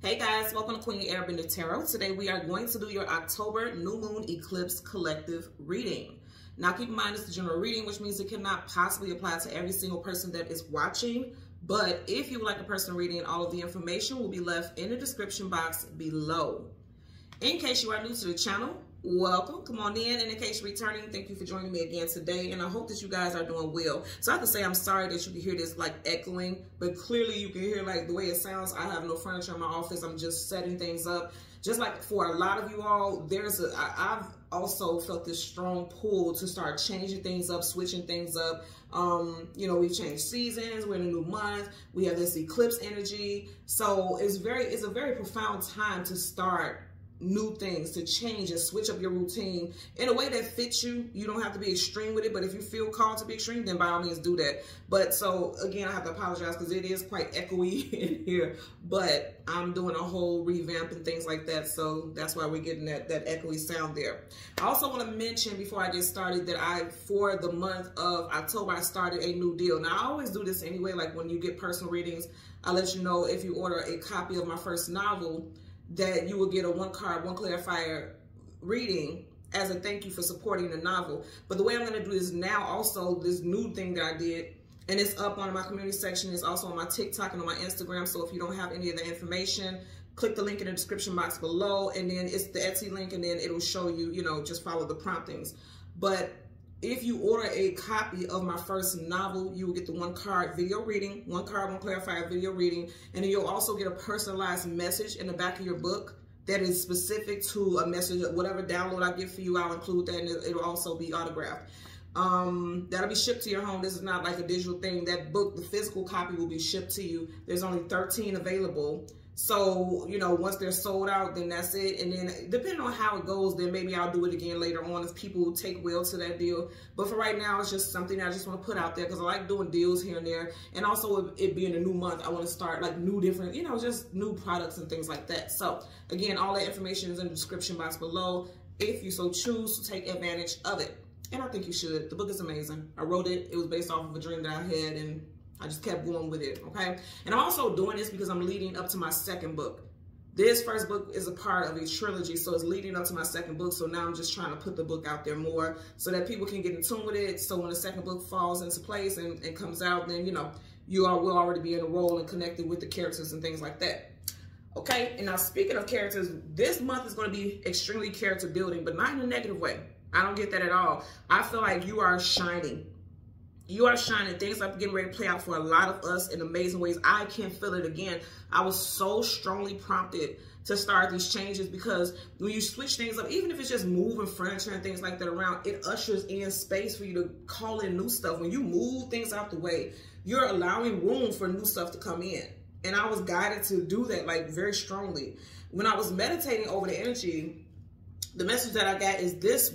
Hey guys, welcome to Queen Airbender Tarot. Today we are going to do your October New Moon Eclipse Collective reading. Now keep in mind it's a general reading, which means it cannot possibly apply to every single person that is watching. But if you would like a personal reading, all of the information will be left in the description box below. In case you are new to the channel, welcome, come on in. And in case you're returning, thank you for joining me again today. And I hope that you guys are doing well. So I have to say, I'm sorry that you can hear this like echoing, but clearly you can hear like the way it sounds. I have no furniture in my office. I'm just setting things up. Just like for a lot of you all, I've also felt this strong pull to start changing things up, switching things up. You know, we've changed seasons, we're in a new month, we have this eclipse energy. So it's a very profound time to start new things, to change and switch up your routine in a way that fits you. You don't have to be extreme with it, but if you feel called to be extreme, then by all means do that. But so again, I have to apologize because it is quite echoey in here, but I'm doing a whole revamp and things like that, so that's why we're getting that echoey sound there. I also want to mention before I get started that for the month of October, I started a new deal. Now I always do this anyway, like when you get personal readings, I let you know if you order a copy of my first novel, that you will get a one card, one clarifier reading as a thank you for supporting the novel. But the way I'm going to do this now, also this new thing that I did, and it's up on my community section, it's also on my TikTok and on my Instagram. So if you don't have any of the information, click the link in the description box below, and then it's the Etsy link, and then it'll show you, you know, just follow the promptings. But if you order a copy of my first novel, you will get the one card video reading, one card, one clarifier video reading, and then you'll also get a personalized message in the back of your book that is specific to a message. Whatever download I get for you, I'll include that, and it'll also be autographed. That'll be shipped to your home. This is not like a digital thing. That book, the physical copy, will be shipped to you. There's only 13 available. So, you know, once they're sold out, then that's it. And then depending on how it goes, then maybe I'll do it again later on if people take well to that deal. But for right now, it's just something I just want to put out there because I like doing deals here and there. And also it being a new month, I want to start like new different, you know, just new products and things like that. So again, all that information is in the description box below if you so choose to take advantage of it. And I think you should. The book is amazing. I wrote it. It was based off of a dream that I had, and I just kept going with it, okay? And I'm also doing this because I'm leading up to my second book. This first book is a part of a trilogy, so it's leading up to my second book. So now I'm just trying to put the book out there more so that people can get in tune with it. So when the second book falls into place and comes out, then, you know, will already be in a role and connected with the characters and things like that. Okay, and now speaking of characters, this month is going to be extremely character building, but not in a negative way. I don't get that at all. I feel like you are shining. You are shining. Things are getting ready to play out for a lot of us in amazing ways. I can feel it again. I was so strongly prompted to start these changes because when you switch things up, even if it's just moving furniture and things like that around, it ushers in space for you to call in new stuff. When you move things out the way, you're allowing room for new stuff to come in. And I was guided to do that like very strongly. When I was meditating over the energy, the message that I got is this.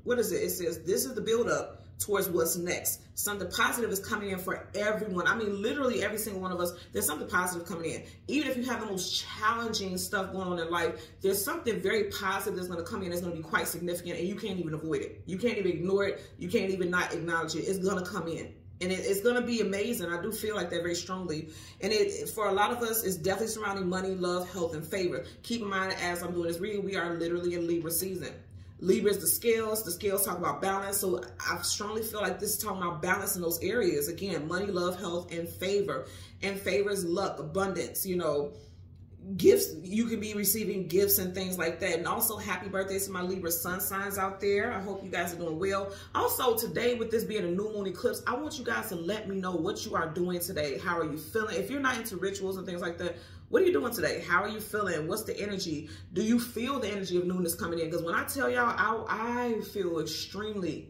What is it? It says, this is the buildup towards what's next. Something positive is coming in for everyone. I mean, literally every single one of us, there's something positive coming in. Even if you have the most challenging stuff going on in life, there's something very positive that's going to come in that's going to be quite significant, and you can't even avoid it. You can't even ignore it. You can't even not acknowledge it. It's going to come in. And it's going to be amazing. I do feel like that very strongly. And for a lot of us, it's definitely surrounding money, love, health, and favor. Keep in mind, as I'm doing this reading, we are literally in Libra season. Libra is the scales. The scales talk about balance. So I strongly feel like this is talking about balance in those areas. Again, money, love, health, and favor. And favor is luck, abundance, you know, gifts. You can be receiving gifts and things like that. And also happy birthdays to my Libra sun signs out there. I hope you guys are doing well. Also today, with this being a new moon eclipse, I want you guys to let me know what you are doing today. How are you feeling? If you're not into rituals and things like that, what are you doing today? How are you feeling? What's the energy? Do you feel the energy of newness coming in? Because when I tell y'all, I feel extremely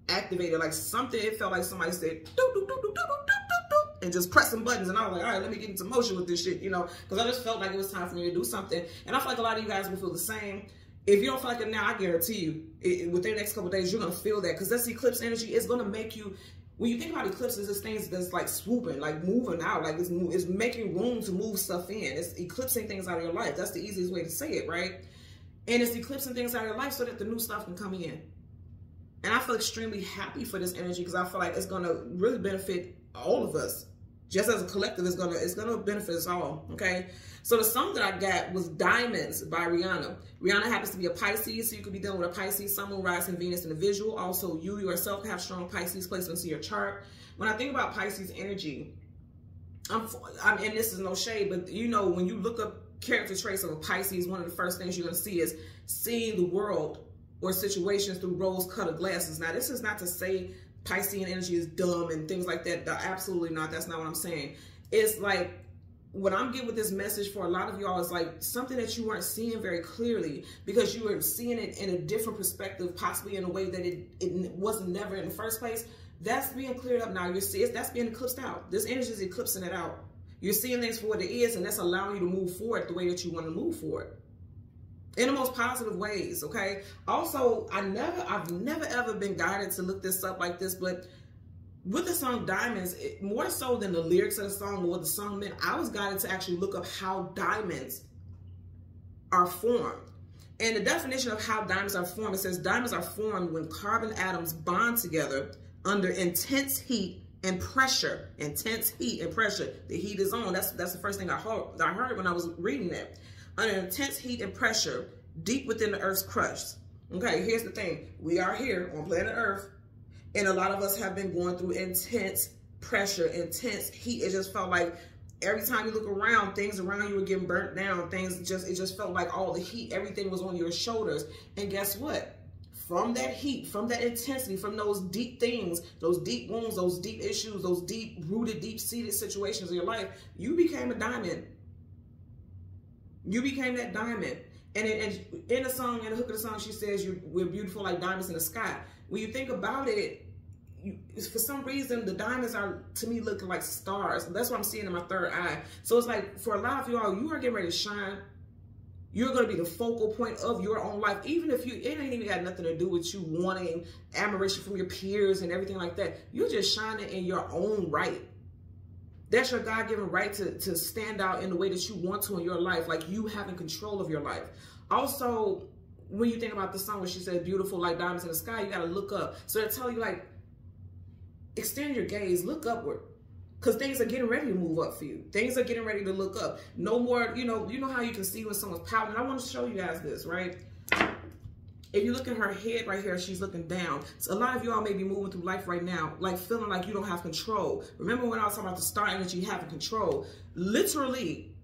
activated. Like something, it felt like somebody said, doo, doo, doo, doo, doo, doo, doo, doo, and just pressing buttons. And I was like, all right, let me get into motion with this shit, you know, because I just felt like it was time for me to do something. And I feel like a lot of you guys will feel the same. If you don't feel like it now, I guarantee you, within the next couple of days, you're going to feel that, because that's eclipse energy. It's going to make you, when you think about eclipses, it's things that's like swooping, like moving out, like it's making room to move stuff in. It's eclipsing things out of your life. That's the easiest way to say it, right? And it's eclipsing things out of your life so that the new stuff can come in. And I feel extremely happy for this energy because I feel like it's going to really benefit all of us. Just as a collective, it's gonna benefit us all, okay? So the song that I got was Diamonds by Rihanna. Rihanna happens to be a Pisces, so you could be dealing with a Pisces, Sun, Moon, Rising, Venus in the visual. Also, you yourself have strong Pisces placements in your chart. When I think about Pisces energy, and this is no shade, but you know, when you look up character traits of a Pisces, one of the first things you're gonna see is seeing the world or situations through rose-colored glasses. Now, this is not to say Piscean energy is dumb and things like that. Absolutely not. That's not what I'm saying. It's like, what I'm getting with this message for a lot of y'all is like something that you weren't seeing very clearly because you were seeing it in a different perspective, possibly in a way that it wasn't never in the first place. That's being cleared up now. That's being eclipsed out. This energy is eclipsing it out. You're seeing things for what it is, and that's allowing you to move forward the way that you want to move forward. In the most positive ways, okay? Also, I've never ever been guided to look this up like this, but with the song Diamonds, more so than the lyrics of the song or what the song meant, I was guided to actually look up how diamonds are formed. And the definition of how diamonds are formed, it says diamonds are formed when carbon atoms bond together under intense heat and pressure. Intense heat and pressure. The heat is on. That's the first thing I heard when I was reading that. Under intense heat and pressure, deep within the Earth's crust. Okay, here's the thing. We are here on planet Earth, and a lot of us have been going through intense pressure, intense heat. It just felt like every time you look around, things around you were getting burnt down. It just felt like all the heat, everything was on your shoulders. And guess what? From that heat, from that intensity, from those deep things, those deep wounds, those deep issues, those deep-rooted, deep-seated situations in your life, you became a diamond. You became that diamond. And in the song, in the hook of the song, she says, we're beautiful like diamonds in the sky. When you think about it, for some reason, the diamonds are, to me, looking like stars. That's what I'm seeing in my third eye. So it's like, for a lot of y'all, you are getting ready to shine. You're going to be the focal point of your own life. Even if it ain't even got nothing to do with you wanting admiration from your peers and everything like that. You're just shining in your own right. That's your God-given right to stand out in the way that you want to in your life, like you having control of your life. Also, when you think about the song where she said, beautiful like diamonds in the sky, you got to look up. So they tell you, like, extend your gaze, look upward. Because things are getting ready to move up for you. Things are getting ready to look up. No more, you know how you can see when someone's pouting. And I want to show you guys this, right? If you look at her head right here, she's looking down. So a lot of y'all may be moving through life right now, like feeling like you don't have control. Remember when I was talking about the star energy having control? Literally,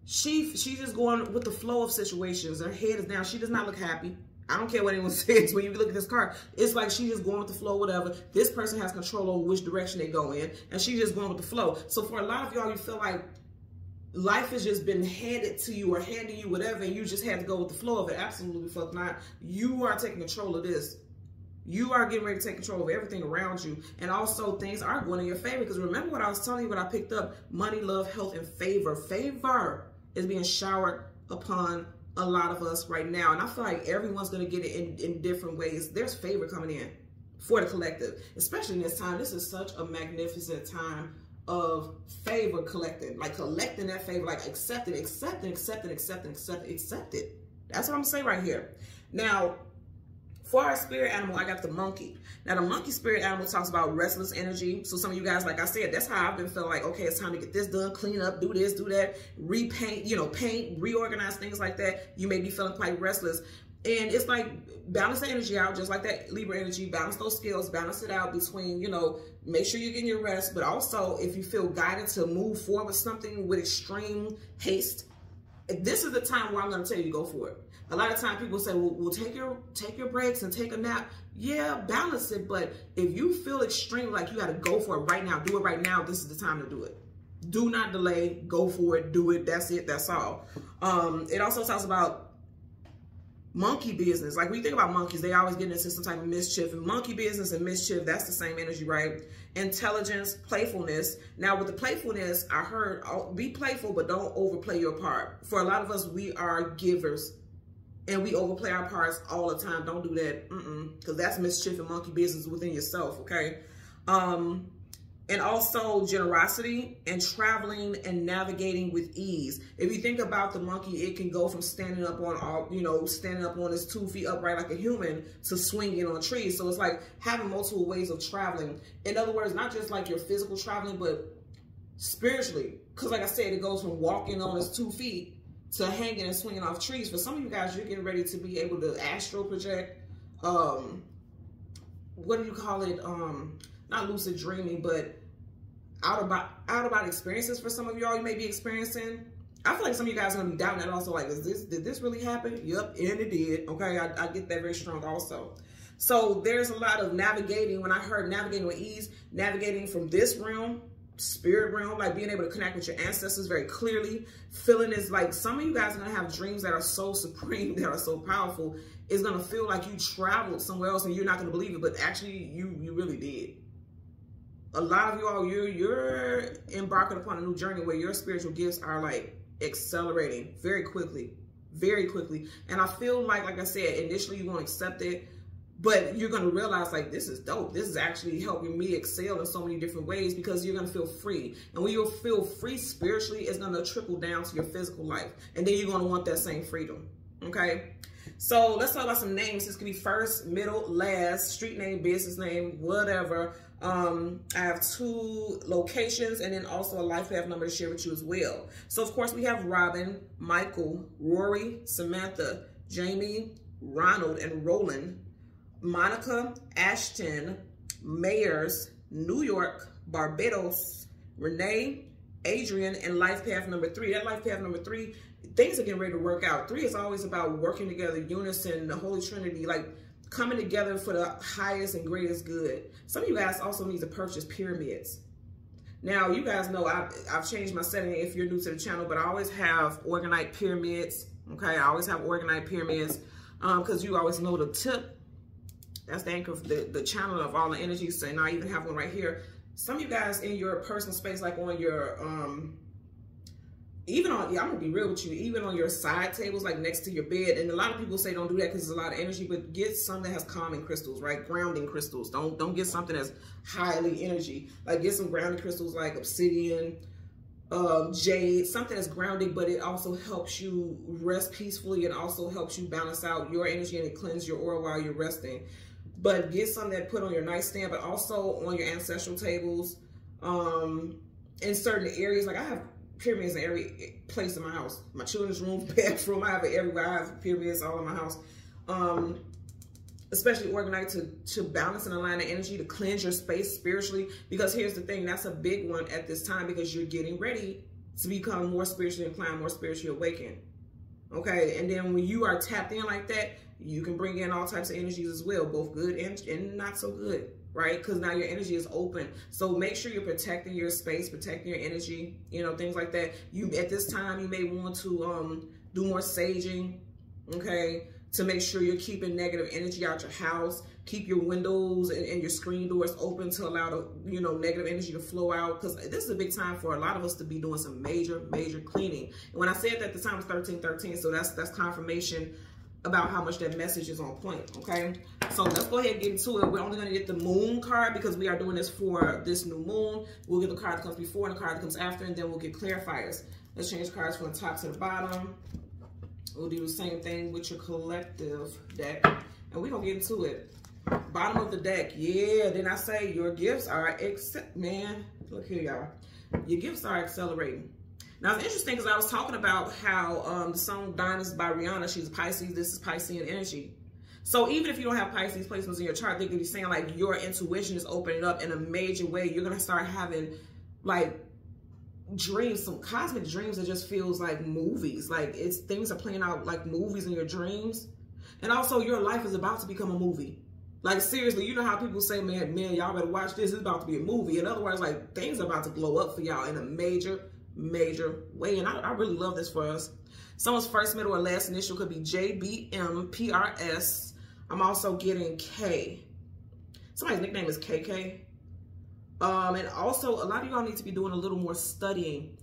she's just going with the flow of situations. Her head is down. She does not look happy. I don't care what anyone says. When you look at this card, it's like she's just going with the flow, whatever. This person has control over which direction they go in, and she's just going with the flow. So for a lot of y'all, you feel like life has just been handed to you or handing you whatever, and you just had to go with the flow of it. Absolutely fuck not. You are taking control of this. You are getting ready to take control of everything around you. And also, things are going in your favor. Because remember what I was telling you, what I picked up? Money, love, health, and favor. Favor is being showered upon a lot of us right now. And I feel like everyone's going to get it in different ways. There's favor coming in for the collective. Especially in this time. This is such a magnificent time of favor collecting. Like collecting that favor. Like accept it. That's what I'm saying right here. Now, for our spirit animal, I got the monkey. Now, the monkey spirit animal talks about restless energy. So some of you guys, like I said, that's how I've been feeling like, okay, it's time to get this done, clean up, do this, do that, repaint, paint, reorganize, things like that. You may be feeling quite restless. And it's like, balance the energy out, just like that Libra energy, balance those skills, balance it out between, make sure you're getting your rest. But also, if you feel guided to move forward with something with extreme haste, this is the time where I'm going to tell you to go for it. A lot of times people say, well, take your breaks and take a nap. Yeah, balance it. But if you feel extreme, like you got to go for it right now, do it right now, this is the time to do it. Do not delay. Go for it. Do it. That's it. That's all. It also talks about monkey business. Like when you think about monkeys, they always get into some type of mischief. And monkey business and mischief, that's the same energy, right? Intelligence, playfulness. Now with the playfulness, I heard, be playful, but don't overplay your part. For a lot of us, we are givers. And we overplay our parts all the time. Don't do that. Because that's mischief and monkey business within yourself, okay? And also generosity and traveling and navigating with ease. If you think about the monkey, it can go from standing up on standing up on its 2 feet upright like a human to swinging on trees. So it's like having multiple ways of traveling. In other words, not just like your physical traveling, but spiritually. Because like I said, it goes from walking on his 2 feet to hanging and swinging off trees. For some of you guys, you're getting ready to be able to astral project. What do you call it? Not lucid dreaming, but out about experiences. For some of y'all, you may be experiencing. I feel like some of you guys are gonna be doubting that also. Like, did this really happen? Yep, and it did. Okay, I get that very strong also. So there's a lot of navigating. When I heard navigating with ease, navigating from this realm, spirit realm, like being able to connect with your ancestors very clearly, feeling is like some of you guys are gonna have dreams that are so supreme, that are so powerful. It's gonna feel like you traveled somewhere else and you're not gonna believe it, but actually you really did. A lot of you all, you're embarking upon a new journey where your spiritual gifts are like accelerating very quickly, very quickly. And I feel like I said, initially you won't accept it, but you're going to realize like, this is dope. This is actually helping me excel in so many different ways, because you're going to feel free. And when you feel free spiritually, it's going to trickle down to your physical life. And then you're going to want that same freedom. Okay. So let's talk about some names. This could be first, middle, last, street name, business name, whatever. I have 2 locations and then also a life path number to share with you as well. So of course we have Robin, Michael, Rory, Samantha, Jamie, Ronald, and Roland, Monica, Ashton, Mayers, New York, Barbados, Renee, Adrian, and life path number 3. That life path number 3, things are getting ready to work out. 3 is always about working together, unison, the Holy Trinity, like coming together for the highest and greatest good. Some of you guys also need to purchase pyramids. Now, you guys know I've changed my setting if you're new to the channel, but I always have organite pyramids. Okay, I always have organite pyramids because you always know the tip. That's the anchor of the channel of all the energies. And I even have one right here. Some of you guys in your personal space, like on your even on, I'm gonna be real with you, even on your side tables, like next to your bed, and a lot of people say don't do that because there's a lot of energy, but get something that has calming crystals, right? Grounding crystals. Don't get something that's highly energy. Like get some grounding crystals like obsidian, jade, something that's grounding, but it also helps you rest peacefully and also helps you balance out your energy and it cleanses your aura while you're resting. But get something that put on your nightstand, but also on your ancestral tables, in certain areas. Like I have pyramids in every place in my house. My children's room, bathroom, I have it everywhere. I have pyramids all in my house. Especially organized to balance and align the energy, to cleanse your space spiritually. Because here's the thing, that's a big one at this time, because you're getting ready to become more spiritually inclined, more spiritually awakened. Okay, and then when you are tapped in like that, you can bring in all types of energies as well, both good and not so good, right? Because now your energy is open. So make sure you're protecting your space, protecting your energy, you know, things like that. You at this time, you may want to do more saging, okay, to make sure you're keeping negative energy out your house. Keep your windows and your screen doors open to allow the, you know, negative energy to flow out, because this is a big time for a lot of us to be doing some major cleaning. And when I said that, the time was 1313, so that's confirmation about how much that message is on point. Okay, so let's go ahead and get into it. We're only going to get the moon card because we are doing this for this new moon. We'll get the card that comes before and the card that comes after, and then we'll get clarifiers. Let's change cards from the top to the bottom. We'll do the same thing with your collective deck, and we're gonna get into it. Bottom of the deck, yeah. Then I say your gifts are man. Look here, y'all. Your gifts are accelerating. Now, it's interesting because I was talking about how the song Diamonds by Rihanna, she's a Pisces, this is Piscean energy. So even if you don't have Pisces placements in your chart, they could be saying like your intuition is opening up in a major way. You're going to start having like dreams, some cosmic dreams that just feels like movies. Like things are playing out like movies in your dreams. And also your life is about to become a movie. Like seriously, you know how people say, man, y'all better watch this. It's about to be a movie. In other words, like things are about to blow up for y'all in a major way. And I really love this for us. Someone's first, middle, or last initial could be JBMPRS. I'm also getting K. Somebody's nickname is KK. And also a lot of y'all need to be doing a little more studying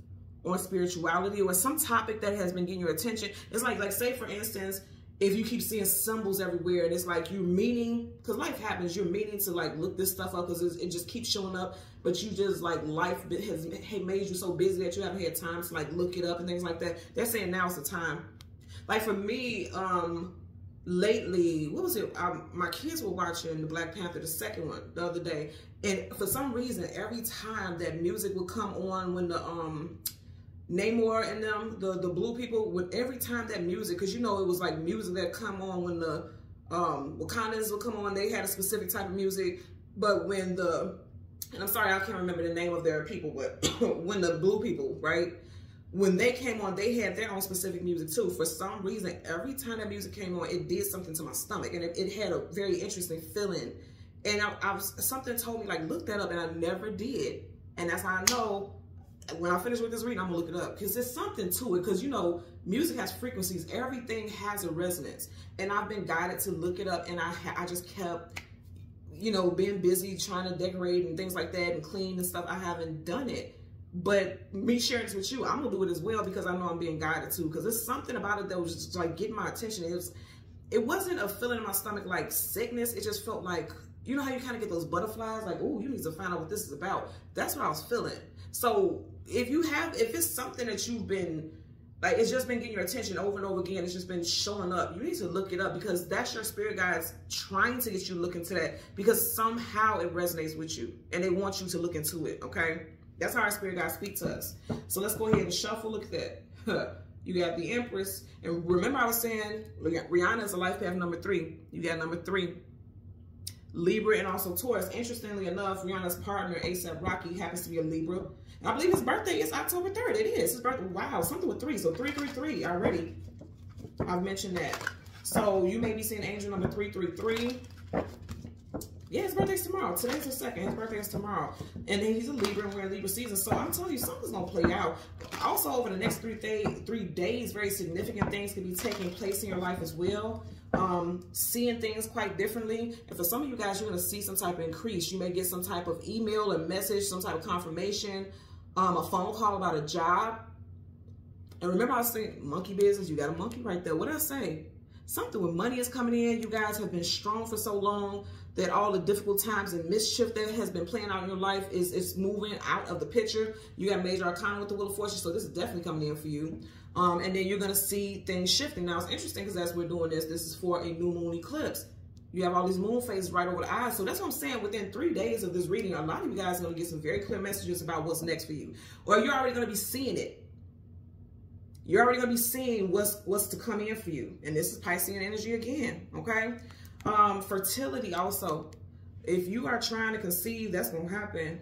on spirituality or some topic that has been getting your attention. It's like say for instance, if you keep seeing symbols everywhere and it's like you're meaning, because life happens, you're meaning to like look this stuff up because it just keeps showing up, but you just like life has made you so busy that you haven't had time to like look it up and things like that. They're saying now's the time. Like for me, lately, what was it? My kids were watching the Black Panther, the second one, the other day. And for some reason, every time that music would come on when the Namor and them, the blue people, every time that music, because you know it was like music that come on when the Wakandans would come on, they had a specific type of music. But when and I'm sorry, I can't remember the name of their people, but when the blue people, right? When they came on, they had their own specific music too. For some reason, every time that music came on, it did something to my stomach, and it had a very interesting feeling. And something told me, like, look that up, and I never did. And that's how I know when I finish with this reading, I'm gonna look it up, because there's something to it. Because you know, music has frequencies. Everything has a resonance, and I've been guided to look it up. And I just kept, you know, being busy trying to decorate and things like that and clean and stuff. I haven't done it. But me sharing this with you, I'm gonna do it as well, because I know I'm being guided to. Because there's something about it that was just like getting my attention. It wasn't a feeling in my stomach like sickness. It just felt like, you know how you kind of get those butterflies, like, oh, you need to find out what this is about. That's what I was feeling. So if it's something that you've been, like, it's just been getting your attention over and over again, it's just been showing up, you need to look it up, because that's your spirit guides trying to get you to look into that, because somehow it resonates with you and they want you to look into it, okay? That's how our spirit guides speak to us. So let's go ahead and shuffle. Look at that. You got the Empress. And remember I was saying, Rihanna is a life path number 3. You got number 3. Libra and also Taurus. Interestingly enough, Rihanna's partner, A$AP Rocky, happens to be a Libra. And I believe his birthday is October 3rd. It is. His birthday. Wow, something with 3. So 333 already. I've mentioned that. So you may be seeing angel number 333. Yeah, his birthday's tomorrow. Today's the 2nd. His birthday is tomorrow. And then he's a Libra, and we're in Libra season. So I'm telling you, something's going to play out. Also, over the next 3 days, very significant things could be taking place in your life as well. Seeing things quite differently. And for some of you guys, you're going to see some type of increase. You may get some type of email or message, some type of confirmation, a phone call about a job. And remember I was saying monkey business. You got a monkey right there. What did I say? Something with money is coming in. You guys have been strong for so long that all the difficult times and mischief that has been playing out in your life is moving out of the picture. You got major arcana with the Wheel of Fortune, so this is definitely coming in for you. And then you're going to see things shifting. Now, it's interesting because as we're doing this is for a new moon eclipse. You have all these moon phases right over the eyes. So that's what I'm saying. Within 3 days of this reading, a lot of you guys are going to get some very clear messages about what's next for you. Or you're already going to be seeing it. You're already going to be seeing what's to come in for you. And this is Piscean energy again, okay? Fertility also. If you are trying to conceive, that's going to happen.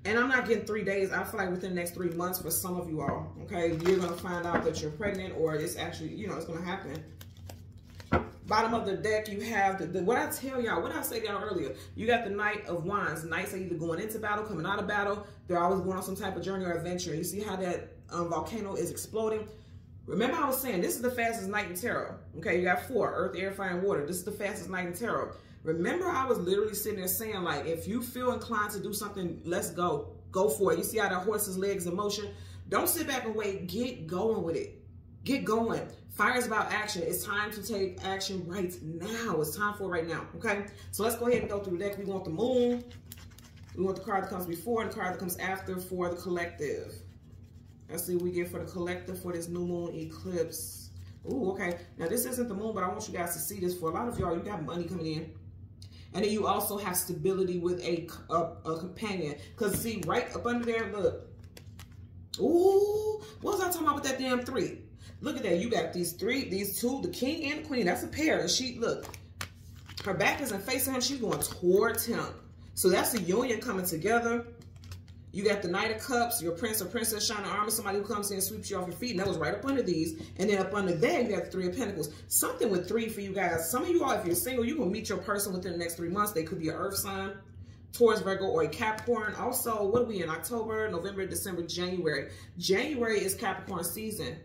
And I'm not getting 3 days. I feel like within the next 3 months for some of you all, okay? You're going to find out that you're pregnant, or it's actually, you know, it's going to happen. Bottom of the deck, you have what I tell y'all, what I said y'all earlier. You got the Knight of Wands. Knights are either going into battle, coming out of battle. They're always going on some type of journey or adventure. You see how that volcano is exploding? Remember I was saying, this is the fastest night in tarot. Okay, you got 4, earth, air, fire, and water. This is the fastest night in tarot. Remember I was literally sitting there saying, like, if you feel inclined to do something, let's go. Go for it. You see how that horse's legs in motion? Don't sit back and wait. Get going with it. Get going. Fire is about action. It's time to take action right now. It's time for it right now, okay? So let's go ahead and go through the deck. We want the moon. We want the card that comes before and the card that comes after for the collective. Let's see what we get for the collective for this new moon eclipse. Ooh, okay. Now, this isn't the moon, but I want you guys to see this. For a lot of y'all, you got money coming in. And then you also have stability with a companion. Because, see, right up under there, look. Ooh, what was I talking about with that damn 3? Look at that. You got these 2, the king and the queen. That's a pair. And she, look, her back isn't facing him. She's going towards him. So that's a union coming together. You got the Knight of Cups, your prince or princess shining armor, somebody who comes in and sweeps you off your feet. And that was right up under these. And then up under there, you got the 3 of Pentacles. Something with 3 for you guys. Some of you all, if you're single, you're going to meet your person within the next 3 months. They could be an earth sign, Taurus, Virgo, or a Capricorn. Also, what are we in? October, November, December, January. January is Capricorn season.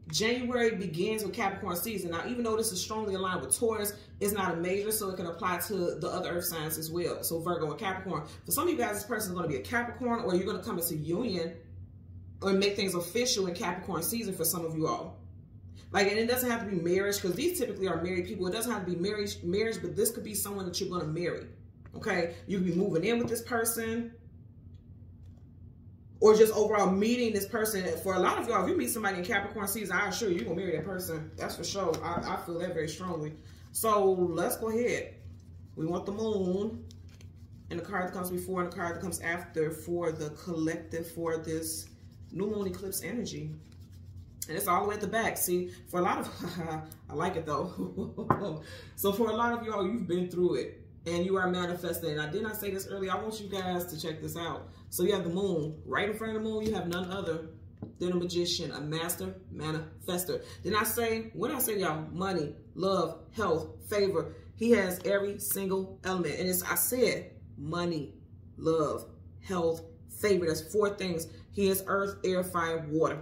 January begins with Capricorn season. Now, even though this is strongly aligned with Taurus, it's not a major, so it can apply to the other earth signs as well. So Virgo and Capricorn. For some of you guys, this person is going to be a Capricorn, or you're going to come into union or make things official in Capricorn season for some of you all. Like, and it doesn't have to be marriage, because these typically are married people. It doesn't have to be marriage, but this could be someone that you're going to marry. Okay? You could be moving in with this person, or just overall meeting this person. For a lot of y'all, if you meet somebody in Capricorn season, I assure you, you're going to marry that person. That's for sure. I feel that very strongly. So let's go ahead. We want the moon and the card that comes before and the card that comes after for the collective for this new moon eclipse energy. And it's all the way at the back. See, for a lot of, I like it though. So for a lot of y'all, you've been through it and you are manifesting. And I did not say this earlier. I want you guys to check this out. So you have the moon. Right in front of the moon, you have none other than a magician, a master manifester. Didn't I say, what did I say, y'all? Money, love, health, favor. He has every single element. And I said money, love, health, favor. That's 4 things. He is earth, air, fire, water.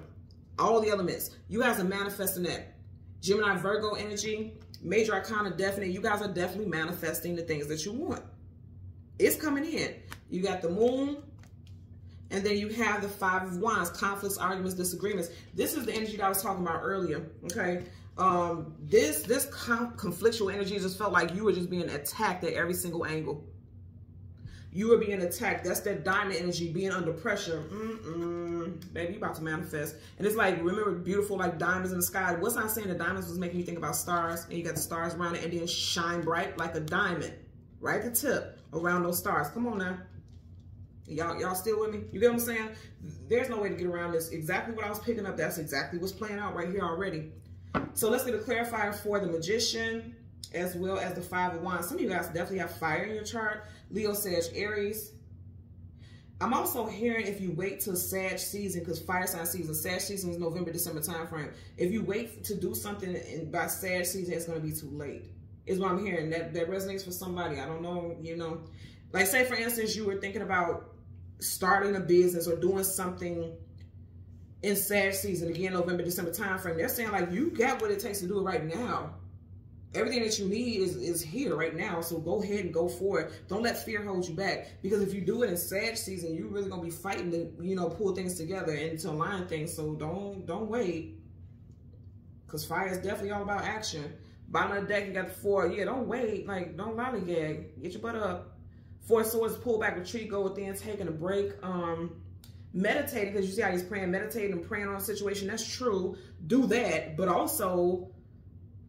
All the elements. You guys are manifesting that. Gemini, Virgo energy, major arcana definite. You guys are definitely manifesting the things that you want. It's coming in. You got the moon, and then you have the 5 of Wands, conflicts, arguments, disagreements. This is the energy that I was talking about earlier, okay? This conflictual energy just felt like you were just being attacked at every single angle. You were being attacked. That's that diamond energy, being under pressure. Baby, you about to manifest. And it's like, remember, beautiful like diamonds in the sky. What's not saying the diamonds was making you think about stars, and you got the stars around it, and then shine bright like a diamond, right at the tip around those stars. Come on now. Y'all still with me? You get what I'm saying? There's no way to get around this. Exactly what I was picking up. That's exactly what's playing out right here already. So let's get a clarifier for the magician as well as the 5 of Wands. Some of you guys definitely have fire in your chart. Leo, Sag, Aries. I'm also hearing if you wait till Sag season, because fire sign season, Sag season is November, December time frame. If you wait to do something by Sag season, it's going to be too late. Is what I'm hearing. That resonates for somebody. I don't know, you know. Like say for instance, you were thinking about starting a business or doing something in Sag season, again, November, December time frame. They're saying like, you got what it takes to do it right now. Everything that you need is here right now. So go ahead and go for it. Don't let fear hold you back. Because if you do it in Sag season, you're really going to be fighting to, you know, pull things together and to align things. So don't wait. Because fire is definitely all about action. Bottom of the deck, you got the 4. Yeah, don't wait. Like, don't lollygag. Get your butt up. 4 of Swords, pull back, retreat, go within, taking a break. Meditating, because you see how he's praying, meditating and praying on a situation. That's true. Do that. But also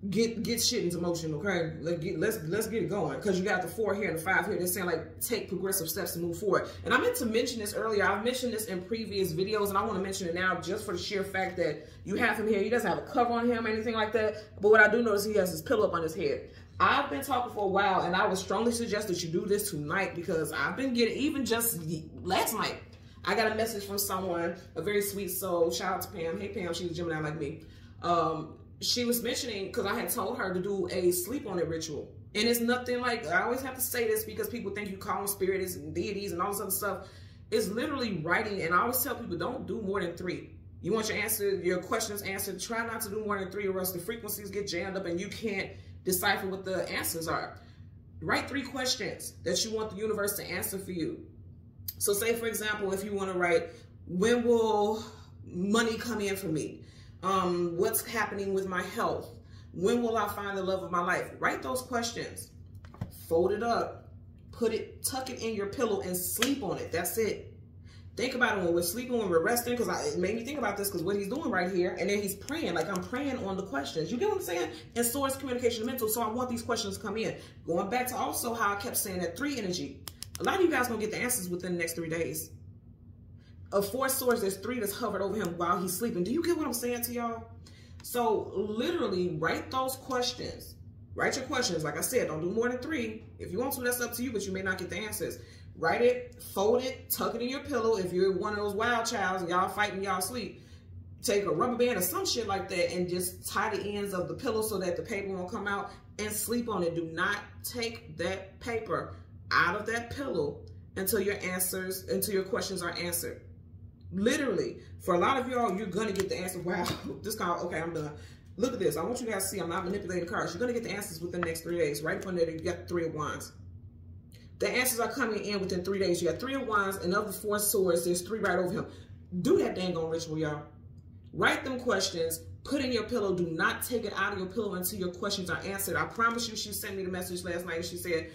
get shit into motion, okay? Let's get it going, because you got the 4 here and the 5 here. They're saying like take progressive steps to move forward. And I meant to mention this earlier. I've mentioned this in previous videos, and I want to mention it now just for the sheer fact that you have him here. He doesn't have a cover on him or anything like that. But what I do notice, he has his pillow up on his head. I've been talking for a while, and I would strongly suggest that you do this tonight, because I've been getting, even just last night, I got a message from someone, a very sweet soul. Shout out to Pam. Hey Pam, she's a Gemini like me. She was mentioning, because I had told her to do a sleep on it ritual. And it's nothing like, I always have to say this because people think you call them spirits and deities and all this other stuff. It's literally writing, and I always tell people, don't do more than 3. You want your questions answered, try not to do more than 3, or else the frequencies get jammed up and you can't decipher what the answers are. Write 3 questions that you want the universe to answer for you. So say, for example, if you want to write, when will money come in for me? What's happening with my health? When will I find the love of my life? Write those questions. Fold it up. Tuck it in your pillow and sleep on it. That's it. Think about it when we're sleeping, when we're resting, because it made me think about this, because what he's doing right here, and then he's praying, like I'm praying on the questions. You get what I'm saying? And source, communication, mental. So I want these questions to come in. Going back to also how I kept saying that 3 energy. A lot of you guys gonna get the answers within the next 3 days. Of 4 swords, there's 3 that's hovered over him while he's sleeping. Do you get what I'm saying to y'all? So literally write those questions. Write your questions. Like I said, don't do more than 3. If you want to, that's up to you, but you may not get the answers. Write it, fold it, tuck it in your pillow. If you're one of those wild childs, y'all fighting, y'all sleep, take a rubber band or some shit like that and just tie the ends of the pillow so that the paper won't come out, and sleep on it. Do not take that paper out of that pillow until your questions are answered. Literally, for a lot of y'all, you're gonna get the answer. Wow, this guy, okay, I'm done. Look at this. I want you guys to see I'm not manipulating cards. You're gonna get the answers within the next 3 days. Right from there, you got the 3 of Wands. The answers are coming in within 3 days. You got 3 of Wands, and of the 4 swords, there's 3 right over him. Do that dang on ritual, y'all. Write them questions. Put in your pillow. Do not take it out of your pillow until your questions are answered. I promise you, she sent me the message last night, and she said,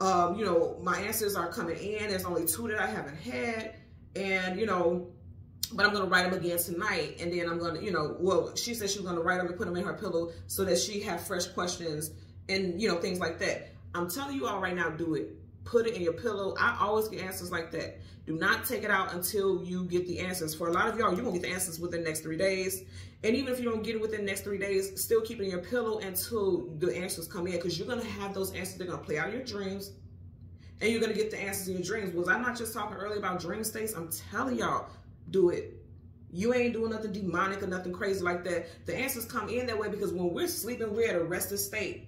you know, my answers are coming in. There's only 2 that I haven't had. And, you know, but I'm going to write them again tonight. And then I'm going to, you know, well, she said she was going to write them and put them in her pillow so that she have fresh questions and, you know, things like that. I'm telling you all right now, do it. Put it in your pillow. I always get answers like that. Do not take it out until you get the answers. For a lot of y'all, you're going to get the answers within the next 3 days. And even if you don't get it within the next 3 days, still keep it in your pillow until the answers come in, because you're going to have those answers. They're going to play out your dreams, and you're going to get the answers in your dreams. Was I not just talking earlier about dream states? I'm telling y'all, do it. You ain't doing nothing demonic or nothing crazy like that. The answers come in that way because when we're sleeping, we're at a rested state.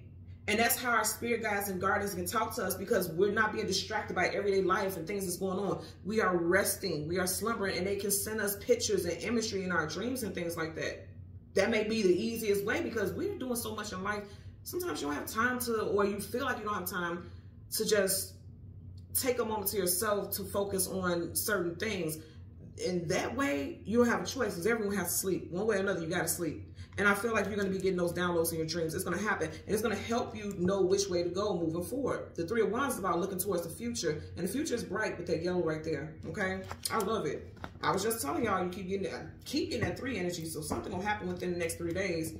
And that's how our spirit guides and guardians can talk to us, because we're not being distracted by everyday life and things that's going on. We are resting, we are slumbering, and they can send us pictures and imagery in our dreams and things like that. That may be the easiest way, because we're doing so much in life. Sometimes you don't have time to, or you feel like you don't have time to just take a moment to yourself to focus on certain things. In that way, you don't have a choice, because everyone has to sleep. One way or another, you got to sleep. And I feel like you're going to be getting those downloads in your dreams. It's going to happen. And it's going to help you know which way to go moving forward. The Three of Wands is about looking towards the future. And the future is bright with that yellow right there. Okay? I love it. I was just telling y'all, you keep getting that 3 energy. So something will happen within the next 3 days.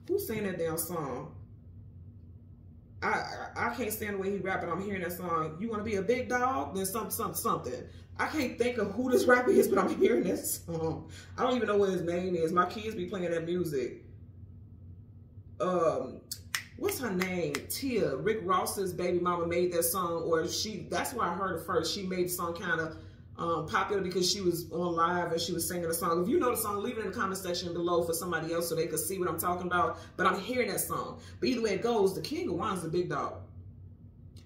Who's saying that damn song? I can't stand the way he rapping. I'm hearing that song. You want to be a big dog? Then something. I can't think of who this rapper is, but I'm hearing this song. I don't even know what his name is. My kids be playing that music. What's her name? Tia. Rick Ross's baby mama made that song, or that's where I heard it first. She made the song kind of popular because she was on live and she was singing the song. If you know the song, leave it in the comment section below for somebody else so they could see what I'm talking about. But I'm hearing that song. But either way it goes, the King of Wands is a big dog.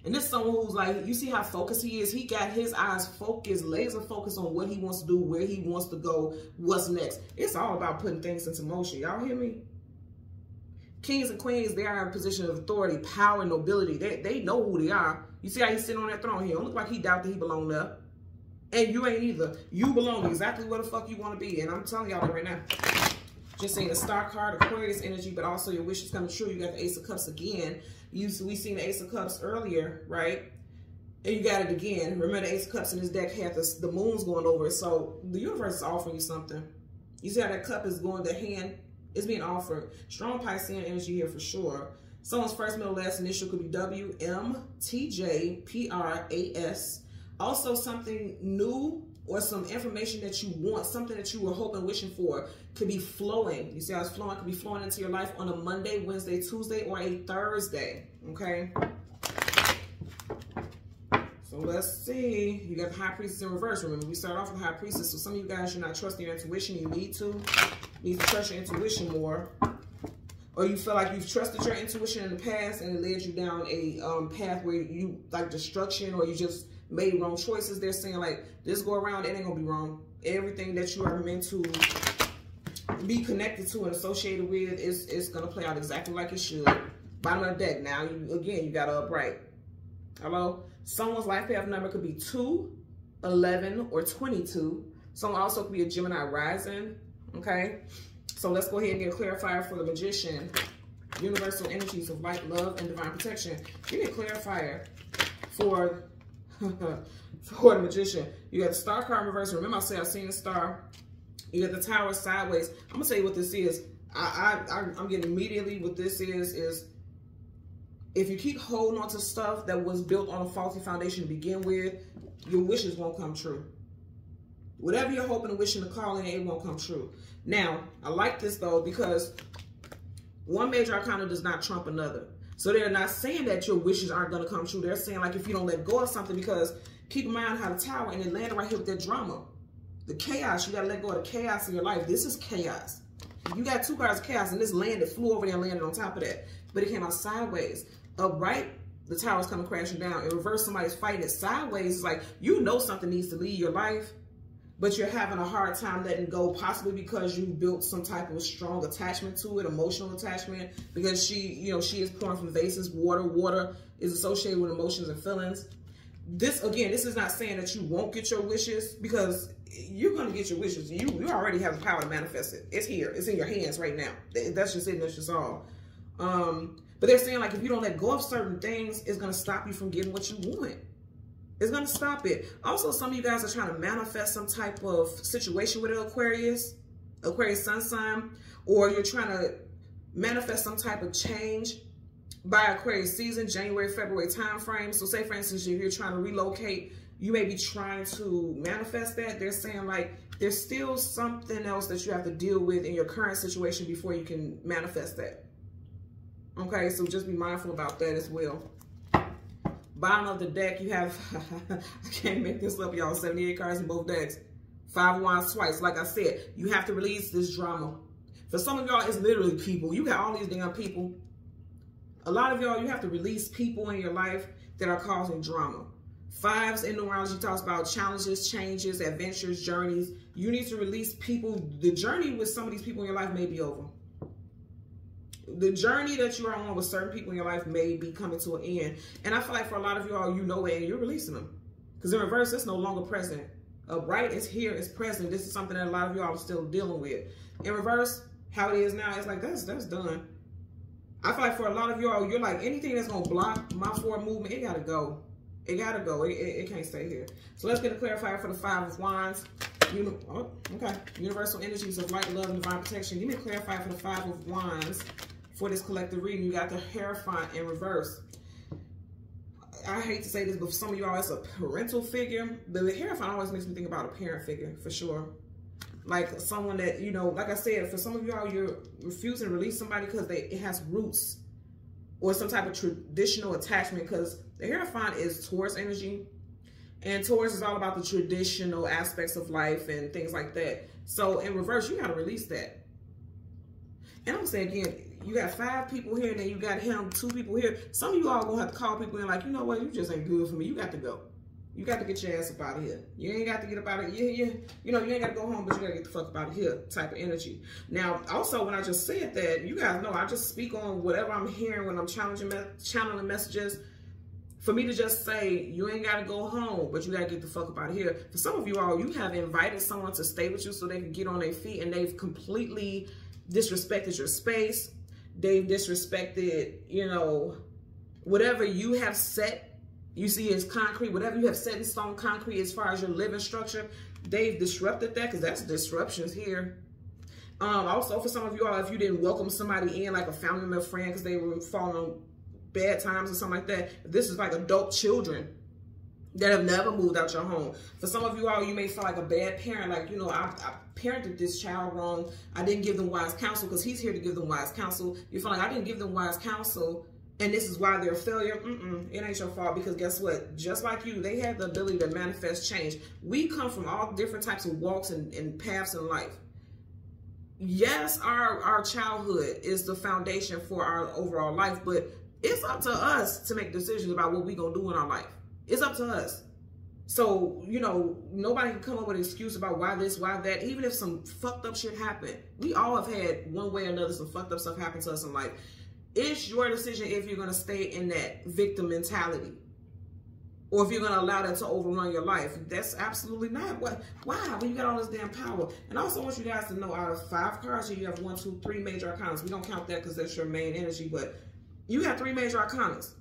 And this is someone who's like, you see how focused he is? He got his eyes focused, laser focused on what he wants to do, where he wants to go, what's next. It's all about putting things into motion. Y'all hear me? Kings and queens, they are in a position of authority, power, nobility. They know who they are. You see how he's sitting on that throne here? Don't look like he doubt that he belonged there. And you ain't either. You belong exactly where the fuck you want to be. And I'm telling y'all that right now. Just seeing the Star card, Aquarius energy, but also your wishes coming true. You got the Ace of Cups again. We seen the Ace of Cups earlier, right? And you got it again. Remember, the Ace of Cups in this deck had the moons going over it. So the universe is offering you something. You see how that cup is going, the hand is being offered. Strong Piscean energy here for sure. Someone's first, middle, last initial could be W, M, T, J, P, R, A, S. Also something new or some information that you want, something that you were hoping, wishing for, could be flowing. You see how it's flowing? Could be flowing into your life on a Monday, Wednesday, Tuesday, or a Thursday, okay? So let's see. You got the High Priestess in reverse. Remember, we started off with High Priestess. So some of you guys, you're not trusting your intuition. You need to trust your intuition more. Or you feel like you've trusted your intuition in the past and it led you down a path where you, like destruction, or you just made wrong choices. They're saying like, this go around, it ain't gonna be wrong. Everything that you are meant to be connected to and associated with is gonna play out exactly like it should. Bottom of the deck. Now, you got to upright. Hello? Someone's life path number could be 2, 11, or 22. Someone also could be a Gemini rising, okay? So let's go ahead and get a clarifier for the Magician. Universal energies of light, love, and divine protection. Give me a clarifier for the Magician. You got the Star card in reverse. Remember I said I've seen the star. You got the Tower sideways. I'm going to tell you what this is. I'm getting immediately what this is if you keep holding on to stuff that was built on a faulty foundation to begin with, your wishes won't come true. Whatever you're hoping and wishing to call in, it won't come true. Now, I like this though, because one major arcana does not trump another. So they're not saying that your wishes aren't going to come true. They're saying like if you don't let go of something, because keep in mind how the Tower, and it landed right here with that drama. The chaos, you got to let go of the chaos in your life. This is chaos. You got 2 cards of chaos, and this landed, flew over there and landed on top of that. But it came out sideways. Upright, the Tower's coming crashing down. In reverse, somebody's fighting it sideways. It's like, you know something needs to leave your life, but you're having a hard time letting go, possibly because you built some type of a strong attachment to it, emotional attachment, because she is pouring from vases. Water is associated with emotions and feelings. This, again, this is not saying that you won't get your wishes, because you're going to get your wishes. You already have the power to manifest it. It's here. It's in your hands right now. That's just it. That's just all. But they're saying, like, if you don't let go of certain things, it's going to stop you from getting what you want. It's going to stop it. Also, some of you guys are trying to manifest some type of situation with an Aquarius sun sign, or you're trying to manifest some type of change by Aquarius season, January, February time frame. So say, for instance, if you're trying to relocate, you may be trying to manifest that. They're saying like there's still something else that you have to deal with in your current situation before you can manifest that. Okay, so just be mindful about that as well. Bottom of the deck, you have, I can't make this up, y'all, 78 cards in both decks. 5 of Wands twice. Like I said, you have to release this drama. For some of y'all, it's literally people. You got all these damn people. A lot of y'all, you have to release people in your life that are causing drama. 5s in numerology talks about challenges, changes, adventures, journeys. You need to release people. The journey with some of these people in your life may be over. The journey that you are on with certain people in your life may be coming to an end. And I feel like for a lot of y'all, you know it and you're releasing them. Because in reverse, it's no longer present. Upright is here, it's present. This is something that a lot of y'all are still dealing with. In reverse, how it is now, it's like, that's done. I feel like for a lot of y'all, you're like, anything that's going to block my forward movement, it got to go. It got to go. It can't stay here. So let's get a clarifier for the 5 of Wands. Okay. Universal energies of light, love, and divine protection. Give me a clarifier for the 5 of Wands. For this collective reading, you got the Hierophant in reverse. I hate to say this, but for some of y'all, it's a parental figure. But the Hierophant always makes me think about a parent figure, for sure. Like someone that, you know, like I said, for some of y'all, you're refusing to release somebody because it has roots or some type of traditional attachment, because the Hierophant is Taurus energy. And Taurus is all about the traditional aspects of life and things like that. So in reverse, you got to release that. And I'm saying again, you got 5 people here, and then you got him, 2 people here. Some of you all gonna have to call people in like, you know what, you just ain't good for me. You got to go. You got to get your ass up out of here. You ain't got to get up out of here. You know, you ain't got to go home, but you got to get the fuck up out of here type of energy. Now, also, when I just said that, you guys know I just speak on whatever I'm hearing when I'm channeling messages. For me to just say, you ain't got to go home, but you got to get the fuck up out of here. For some of you all, you have invited someone to stay with you so they can get on their feet, and they've completely disrespected your space. They've disrespected, you know, whatever you have set, you see as concrete, whatever you have set in stone concrete as far as your living structure, they've disrupted that, because that's disruptions here. Also, for some of you all, if you didn't welcome somebody in, like a family member, friend, because they were falling on bad times or something like that, if this is like adult children that have never moved out your home. For some of you all, you may feel like a bad parent, like, you know, I parented this child wrong. I didn't give them wise counsel, because he's here to give them wise counsel. You feel like I didn't give them wise counsel, and this is why they're a failure. It ain't your fault, because guess what? Just like you, they had the ability to manifest change. We come from all different types of walks and paths in life. Yes, our childhood is the foundation for our overall life, but it's up to us to make decisions about what we're going to do in our life. It's up to us. So, you know, nobody can come up with an excuse about why this, why that. Even if some fucked up shit happened, we all have had one way or another some fucked up stuff happen to us in life. It's your decision if you're going to stay in that victim mentality, or if you're going to allow that to overrun your life. That's absolutely not. Why? When you got all this damn power. And I also want you guys to know, out of 5 cards here, you have 1, 2, 3 major arcanas. We don't count that because that's your main energy, but you have 3 major arcanas.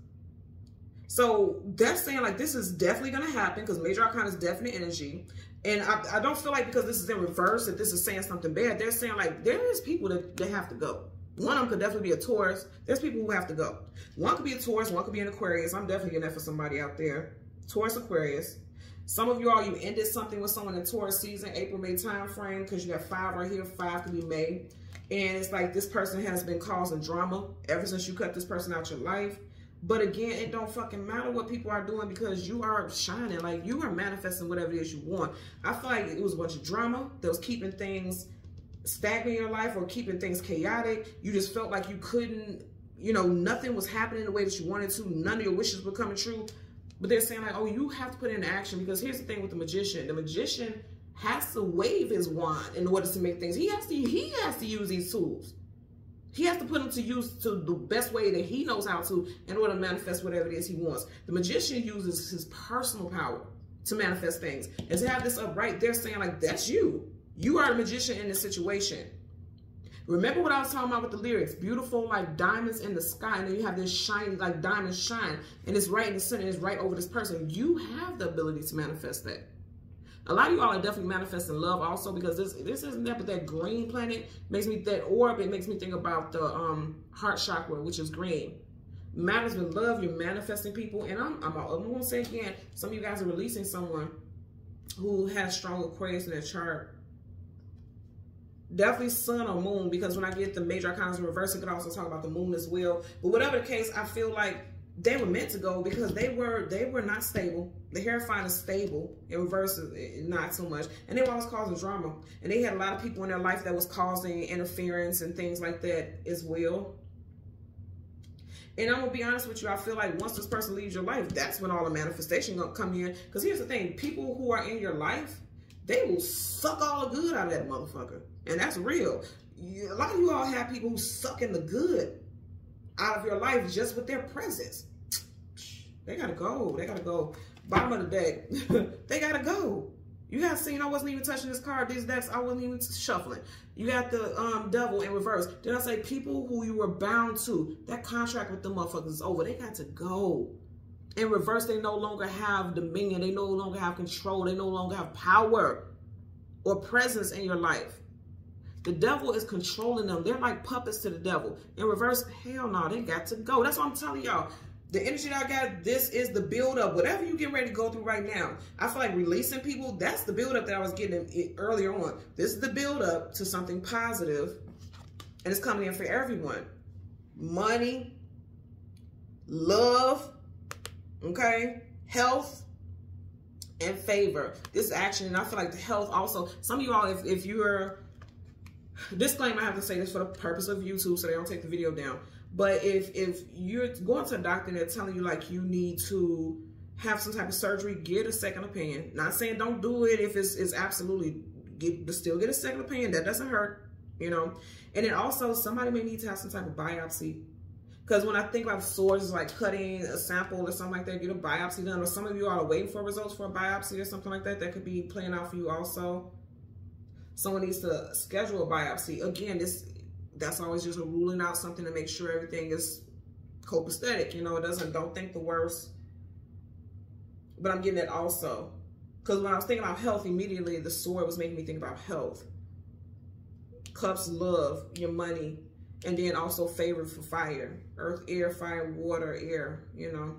So that's saying like this is definitely going to happen, because major arcana is definite energy. And I don't feel like because this is in reverse that this is saying something bad. They're saying like there is people that have to go. One of them could definitely be a Taurus. There's people who have to go. One could be a Taurus, one could be an Aquarius. I'm definitely getting that for somebody out there. Taurus, Aquarius. Some of you all, you ended something with someone in Taurus season, April, May time frame, because you have 5 right here. 5 could be May. And it's like this person has been causing drama ever since you cut this person out your life. But again, it don't fucking matter what people are doing, because you are shining. Like, you are manifesting whatever it is you want. I feel like it was a bunch of drama that was keeping things stagnant in your life, or keeping things chaotic. You just felt like you couldn't, you know, nothing was happening the way that you wanted to. None of your wishes were coming true. But they're saying like, oh, you have to put it into action, because here's the thing with the magician. The magician has to wave his wand in order to make things. He has to use these tools. He has to put them to use to the best way that he knows how to in order to manifest whatever it is he wants. The magician uses his personal power to manifest things. And to have this up right there saying like, that's you. You are the magician in this situation. Remember what I was talking about with the lyrics? Beautiful like diamonds in the sky. And then you have this shiny, like diamonds shine. And it's right in the center. It's right over this person. You have the ability to manifest that. A lot of you all are definitely manifesting love also, because this isn't that, but that green planet makes me, that orb, it makes me think about the heart chakra, which is green. Matters with love, you're manifesting people. And I'm going to say again, some of you guys are releasing someone who has strong Aquarius in their chart. Definitely sun or moon, because when I get the major arcana in reverse, it could also talk about the moon as well. But whatever the case, I feel like they were meant to go, because they were not stable. The Hierophant is stable. In reverse, not so much. And they were always causing drama. And they had a lot of people in their life that was causing interference and things like that as well. And I'm going to be honest with you, I feel like once this person leaves your life, that's when all the manifestation going to come in. Because here's the thing, people who are in your life, they will suck all the good out of that motherfucker. And that's real. A lot of you all have people who suck in the good out of your life just with their presence. They got to go. They got to go. Bottom of the deck. They got to go. You guys seen I wasn't even touching this card. These decks, I wasn't even shuffling. You got the devil in reverse. Did I say people who you were bound to? That contract with the motherfuckers is over. They got to go. In reverse, they no longer have dominion. They no longer have control. They no longer have power or presence in your life. The devil is controlling them. They're like puppets to the devil. In reverse, hell no, they got to go. That's what I'm telling y'all. The energy that I got, this is the build-up. Whatever you get ready to go through right now, I feel like releasing people, that's the build-up that I was getting earlier on. This is the build-up to something positive, and it's coming in for everyone. Money, love, okay, health, and favor. This is action, and I feel like the health also. Some of you all, if you're, disclaimer, I have to say this for the purpose of YouTube so they don't take the video down. But if you're going to a doctor and they're telling you like you need to have some type of surgery, get a second opinion. Not saying don't do it if it's absolutely, still get a second opinion. That doesn't hurt, you know. And then also somebody may need to have some type of biopsy. Because when I think about swords, it's like cutting a sample or something like that, get a biopsy done. Or some of you are waiting for results for a biopsy or something like that. That could be playing out for you also. Someone needs to schedule a biopsy. Again, that's always just a ruling out something to make sure everything is copacetic. You know, don't think the worst. But I'm getting it also. Because when I was thinking about health, immediately the sword was making me think about health. Cups, love, your money. And then also favor for fire. Earth, air, fire, water, air, you know.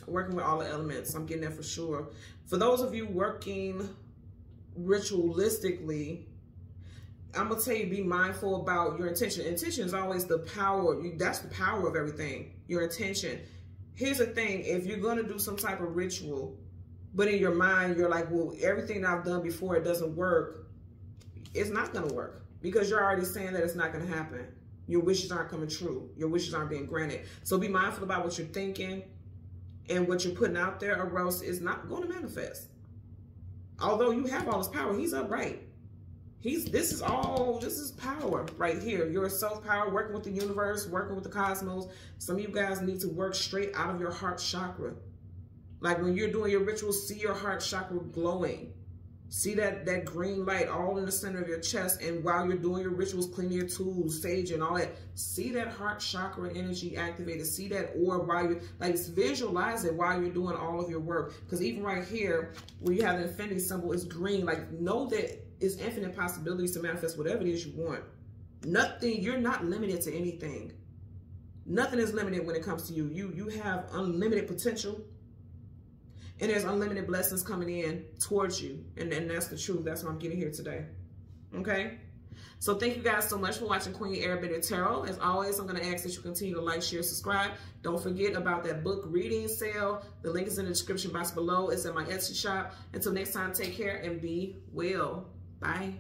Working with all the elements. I'm getting that for sure. For those of you working ritualistically, I'm going to tell you, be mindful about your intention. Intention is always the power. That's the power of everything. Your intention. Here's the thing. If you're going to do some type of ritual, but in your mind, you're like, well, everything that I've done before, it doesn't work. It's not going to work because you're already saying that it's not going to happen. Your wishes aren't coming true. Your wishes aren't being granted. So be mindful about what you're thinking and what you're putting out there, or else it's not going to manifest. Although you have all this power, he's upright. This is power right here. Your self-power, working with the universe, working with the cosmos. Some of you guys need to work straight out of your heart chakra. Like when you're doing your rituals, see your heart chakra glowing. See that green light all in the center of your chest. And while you're doing your rituals, cleaning your tools, sage and all that, see that heart chakra energy activated. See that orb while you're, like, visualize it while you're doing all of your work. Because even right here, where you have the infinity symbol, is green. Like, know that it's infinite possibilities to manifest whatever it is you want. Nothing, you're not limited to anything. Nothing is limited when it comes to you. You have unlimited potential. And there's unlimited blessings coming in towards you. And that's the truth. That's what I'm getting here today. Okay? So thank you guys so much for watching Queen Arabic Tarot. As always, I'm going to ask that you continue to like, share, subscribe. Don't forget about that book reading sale. The link is in the description box below. It's in my Etsy shop. Until next time, take care and be well. Bye.